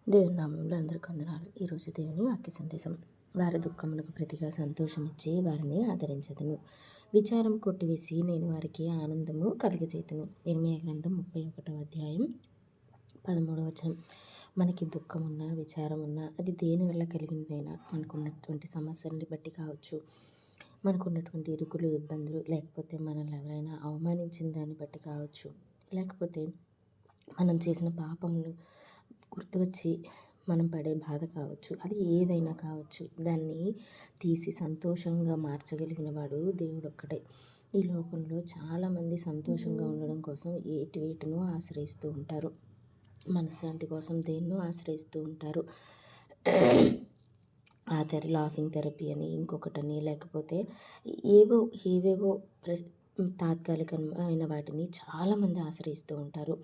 దేవుని నామంలో అందరికీ వందనాలు. ఈరోజు దేవుని వాక్య సందేశం. వారి దుఃఖములకు ప్రతిగా సంతోషమిచ్చి వారిని ఆదరించదును. విచారం కొట్టివేసి నేను వారికి ఆనందము కలుగజేతును. ఇర్మీయా గ్రంథం 31వ అధ్యాయం 13వ వచనం. మనకి దుఃఖం ఉన్నా, విచారం ఉన్నా అది దేని వల్ల కలిగిందైనా, మనకున్నటువంటి సమస్యల్ని బట్టి కావచ్చు, మనకున్నటువంటి ఇరుకులు, ఇబ్బందులు, లేకపోతే మనల్ని ఎవరైనా అవమానించిన దాన్ని బట్టి కావచ్చు, లేకపోతే మనం చేసిన పాపములు గుర్తు వచ్చి మనం పడే బాధ కావచ్చు, అది ఏదైనా కావచ్చు, దాన్ని తీసి సంతోషంగా మార్చగలిగిన వాడు దేవుడు ఒక్కడే. ఈ లోకంలో చాలామంది సంతోషంగా ఉండడం కోసం వేటినో ఆశ్రయిస్తూ ఉంటారు. మనశ్శాంతి కోసం దేన్నో ఆశ్రయిస్తూ ఉంటారు. లాఫింగ్ థెరపీ అని, ఇంకొకటని, లేకపోతే ఏవేవో తాత్కాలికమైన వాటిని చాలామంది ఆశ్రయిస్తూ ఉంటారు.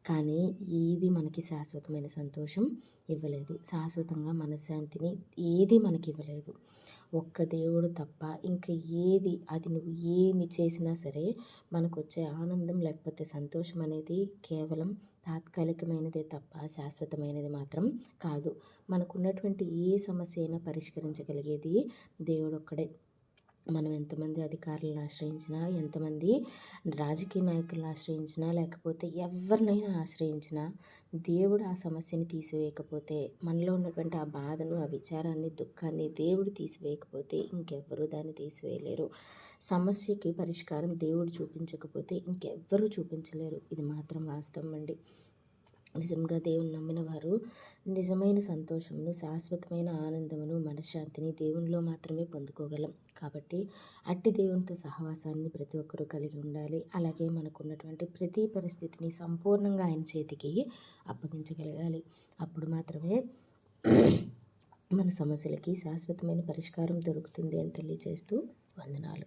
కానీ ఇది మనకి శాశ్వతమైన సంతోషం ఇవ్వలేదు. శాశ్వతంగా మనశ్శాంతిని ఏది మనకి ఇవ్వలేదు. ఒక్క దేవుడు తప్ప ఇంకా ఏది, అది నువ్వు ఏమి చేసినా సరే మనకు వచ్చే ఆనందం లేకపోతే సంతోషం అనేది కేవలం తాత్కాలికమైనదే తప్ప శాశ్వతమైనది మాత్రం కాదు. మనకున్నటువంటి ఏ సమస్య అయినా పరిష్కరించగలిగేది దేవుడు ఒక్కడే. మనం ఎంతమంది అధికారులను ఆశ్రయించినా, ఎంతమంది రాజకీయ నాయకులను ఆశ్రయించినా, లేకపోతే ఎవరినైనా ఆశ్రయించినా, దేవుడు ఆ సమస్యని తీసివేయకపోతే, మనలో ఉన్నటువంటి ఆ బాధను, ఆ విచారాన్ని, దుఃఖాన్ని దేవుడు తీసివేయకపోతే ఇంకెవ్వరూ దాన్ని తీసివేయలేరు. సమస్యకి పరిష్కారం దేవుడు చూపించకపోతే ఇంకెవ్వరూ చూపించలేరు. ఇది మాత్రం వాస్తవం అండి. నిజంగా దేవుని నమ్మిన వారు నిజమైన సంతోషమును, శాశ్వతమైన ఆనందమును, మనశ్శాంతిని దేవునిలో మాత్రమే పొందుకోగలం. కాబట్టి అట్టి దేవునితో సహవాసాన్ని ప్రతి ఒక్కరూ కలిగి ఉండాలి. అలాగే మనకున్నటువంటి ప్రతి పరిస్థితిని సంపూర్ణంగా ఆయన చేతికి అప్పగించగలగాలి. అప్పుడు మాత్రమే మన సమస్యలకి శాశ్వతమైన పరిష్కారం దొరుకుతుంది అని తెలియజేస్తూ వందనాలు.